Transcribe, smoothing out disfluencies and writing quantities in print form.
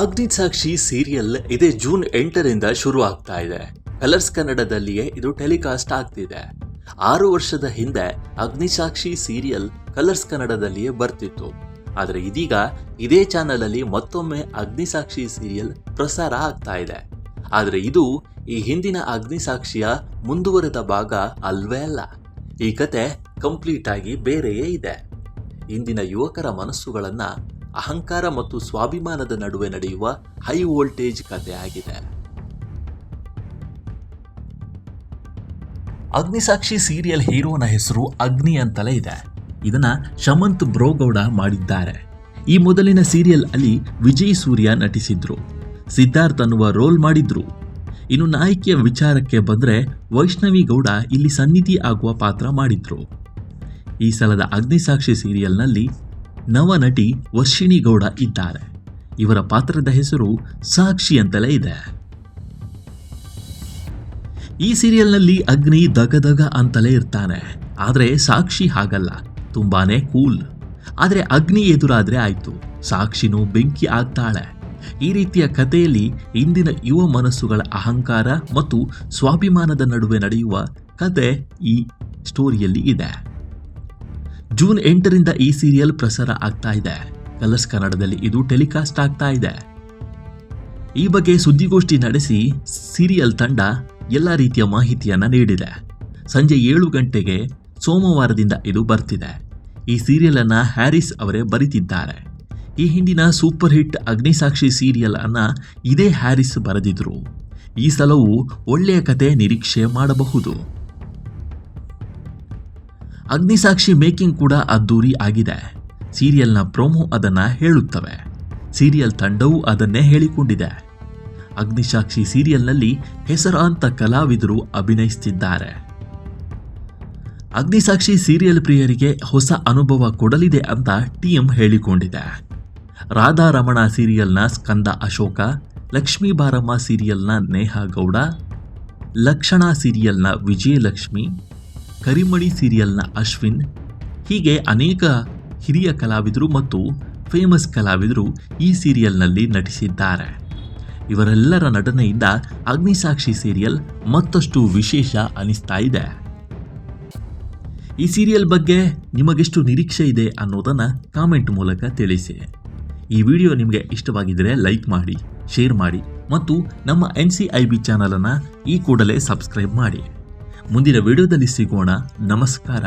Agnisakshi serial ಇದೇ June 8ರಿಂದ ಶುರು ಆಗ್ತಾ ಇದೆ. ಕಲರ್ಸ್ ಕನ್ನಡದಲ್ಲಿಯೇ ಇದು ಟೆಲಿಕಾಸ್ಟ್ ಆಗ್ತಿದೆ. 6 ವರ್ಷದ ಹಿಂದೆ ಅಗ್ನಿಸಾಕ್ಷಿ ಸೀರಿಯಲ್ ಕಲರ್ಸ್ ಕನ್ನಡದಲ್ಲಿಯೇ ಬರ್ತಿತ್ತು. ಆದರೆ ಇದೀಗ ಇದೇ ಚಾನೆಲ್ ಅಲ್ಲಿ ಮತ್ತೊಮ್ಮೆ ಅಗ್ನಿಸಾಕ್ಷಿ ಸೀರಿಯಲ್ ಪ್ರಸಾರ ಆಗ್ತಾ ಇದೆ. ಆದರೆ ಇದು ಈ ಹಿಂದಿನ ಅಗ್ನಿಸಾಕ್ಷಿಯ ಮುಂದುವರೆದ ಭಾಗ ಅಲ್ವೇ ಅಲ್ಲ. ಈ ಕತೆ ಕಂಪ್ಲೀಟ್ ಆಗಿ ಬೇರೆಯೇ ಇದೆ. ಇಂದಿನ ಯುವಕರ ಮನಸ್ಸುಗಳನ್ನ ಅಹಂಕಾರ ಮತ್ತು ಸ್ವಾಭಿಮಾನದ ನಡುವೆ ನಡೆಯುವ ಹೈ ವೋಲ್ಟೇಜ್ ಕತೆ ಆಗಿದೆ. ಅಗ್ನಿಸಾಕ್ಷಿ ಸೀರಿಯಲ್ ಹೀರೋನ ಹೆಸರು ಅಗ್ನಿ ಅಂತಲೇ ಇದೆ. ಇದನ್ನ ಶಮಂತ್ ಬ್ರೋಗೌಡ ಮಾಡಿದ್ದಾರೆ. ಈ ಮೊದಲಿನ ಸೀರಿಯಲ್ ಅಲ್ಲಿ ವಿಜಯ್ ಸೂರ್ಯ ನಟಿಸಿದ್ರು, ಸಿದ್ಧಾರ್ಥ್ ಅನ್ನುವ ರೋಲ್ ಮಾಡಿದ್ರು. ಇನ್ನು ನಾಯಕಿಯ ವಿಚಾರಕ್ಕೆ ಬಂದ್ರೆ ವೈಷ್ಣವಿ ಗೌಡ ಇಲ್ಲಿ ಸನ್ನಿಧಿ ಆಗುವ ಪಾತ್ರ ಮಾಡಿದ್ರು. ಈ ಸಲದ ಅಗ್ನಿಸಾಕ್ಷಿ ಸೀರಿಯಲ್ನಲ್ಲಿ ನವ ನಟಿ ವರ್ಷಿಣಿ ಗೌಡ ಇದ್ದಾರೆ. ಇವರ ಪಾತ್ರದ ಹೆಸರು ಸಾಕ್ಷಿ ಅಂತಲೇ ಇದೆ. ಈ ಸೀರಿಯಲ್ನಲ್ಲಿ ಅಗ್ನಿ ದಗದಗ ಅಂತಲೇ ಇರ್ತಾನೆ. ಆದರೆ ಸಾಕ್ಷಿ ಹಾಗಲ್ಲ, ತುಂಬಾನೇ ಕೂಲ್. ಆದರೆ ಅಗ್ನಿ ಎದುರಾದ್ರೆ ಆಯ್ತು, ಸಾಕ್ಷಿನೂ ಬೆಂಕಿ ಆಗ್ತಾಳೆ. ಈ ರೀತಿಯ ಕಥೆಯಲ್ಲಿ ಇಂದಿನ ಯುವ ಮನಸ್ಸುಗಳ ಅಹಂಕಾರ ಮತ್ತು ಸ್ವಾಭಿಮಾನದ ನಡುವೆ ನಡೆಯುವ ಕತೆ ಈ ಸ್ಟೋರಿಯಲ್ಲಿ ಇದೆ. ಜೂನ್ 8ರಿಂದ ಈ ಸೀರಿಯಲ್ ಪ್ರಸಾರ ಆಗ್ತಾ ಇದೆ. ಕಲರ್ಸ್ ಕನ್ನಡದಲ್ಲಿ ಇದು ಟೆಲಿಕಾಸ್ಟ್ ಆಗ್ತಾ ಇದೆ. ಈ ಬಗ್ಗೆ ಸುದ್ದಿಗೋಷ್ಠಿ ನಡೆಸಿ ಸೀರಿಯಲ್ ತಂಡ ಎಲ್ಲ ರೀತಿಯ ಮಾಹಿತಿಯನ್ನ ನೀಡಿದೆ. ಸಂಜೆ 7 ಗಂಟೆಗೆ ಸೋಮವಾರದಿಂದ ಇದು ಬರ್ತಿದೆ. ಈ ಸೀರಿಯಲ್ ಅನ್ನ ಹ್ಯಾರಿಸ್ ಅವರೇ ಬರೀತಿದ್ದಾರೆ. ಈ ಹಿಂದಿನ ಸೂಪರ್ ಹಿಟ್ ಅಗ್ನಿಸಾಕ್ಷಿ ಸೀರಿಯಲ್ ಅನ್ನ ಇದೇ ಹ್ಯಾರಿಸ್ ಬರೆದಿದ್ರು. ಈ ಸಲವೂ ಒಳ್ಳೆಯ ಕತೆ ನಿರೀಕ್ಷೆ ಮಾಡಬಹುದು. ಅಗ್ನಿಸಾಕ್ಷಿ ಮೇಕಿಂಗ್ ಕೂಡ ಅದ್ದೂರಿ ಆಗಿದೆ. ಸೀರಿಯಲ್ನ ಪ್ರೋಮೋ ಅದನ್ನ ಹೇಳುತ್ತವೆ. ಸೀರಿಯಲ್ ತಂಡವೂ ಅದನ್ನೇ ಹೇಳಿಕೊಂಡಿದೆ. ಅಗ್ನಿಸಾಕ್ಷಿ ಸೀರಿಯಲ್ನಲ್ಲಿ ಹೆಸರಾಂತ ಕಲಾವಿದರು ಅಭಿನಯಿಸುತ್ತಿದ್ದಾರೆ. ಅಗ್ನಿಸಾಕ್ಷಿ ಸೀರಿಯಲ್ ಪ್ರಿಯರಿಗೆ ಹೊಸ ಅನುಭವ ಕೊಡಲಿದೆ ಅಂತ ಟೀಮ್ ಹೇಳಿಕೊಂಡಿದೆ. ರಾಧಾ ರಮಣ ಸೀರಿಯಲ್ನ ಸ್ಕಂದ ಅಶೋಕ, ಲಕ್ಷ್ಮೀ ಬಾರಮ್ಮ ಸೀರಿಯಲ್ನ ನೇಹಾ ಗೌಡ, ಲಕ್ಷಣ ಸೀರಿಯಲ್ನ ವಿಜಯಲಕ್ಷ್ಮಿ, ಕರಿಮಣಿ ಸೀರಿಯಲ್ನ ಅಶ್ವಿನ್, ಹೀಗೆ ಅನೇಕ ಹಿರಿಯ ಕಲಾವಿದರು ಮತ್ತು ಫೇಮಸ್ ಕಲಾವಿದರು ಈ ಸೀರಿಯಲ್ನಲ್ಲಿ ನಟಿಸಿದ್ದಾರೆ. ಇವರೆಲ್ಲರ ನಟನೆಯಿಂದ ಅಗ್ನಿಸಾಕ್ಷಿ ಸೀರಿಯಲ್ ಮತ್ತಷ್ಟು ವಿಶೇಷ ಅನಿಸ್ತಾ ಇದೆ. ಈ ಸೀರಿಯಲ್ ಬಗ್ಗೆ ನಿಮಗೆಷ್ಟು ನಿರೀಕ್ಷೆ ಇದೆ ಅನ್ನೋದನ್ನು ಕಾಮೆಂಟ್ ಮೂಲಕ ತಿಳಿಸಿ. ಈ ವಿಡಿಯೋ ನಿಮಗೆ ಇಷ್ಟವಾಗಿದ್ದರೆ ಲೈಕ್ ಮಾಡಿ, ಶೇರ್ ಮಾಡಿ ಮತ್ತು ನಮ್ಮ NCIB ಚಾನಲನ್ನು ಈ ಕೂಡಲೇ ಸಬ್ಸ್ಕ್ರೈಬ್ ಮಾಡಿ. ಮುಂದಿನ ವಿಡಿಯೋದಲ್ಲಿ ಸಿಗೋಣ. ನಮಸ್ಕಾರ.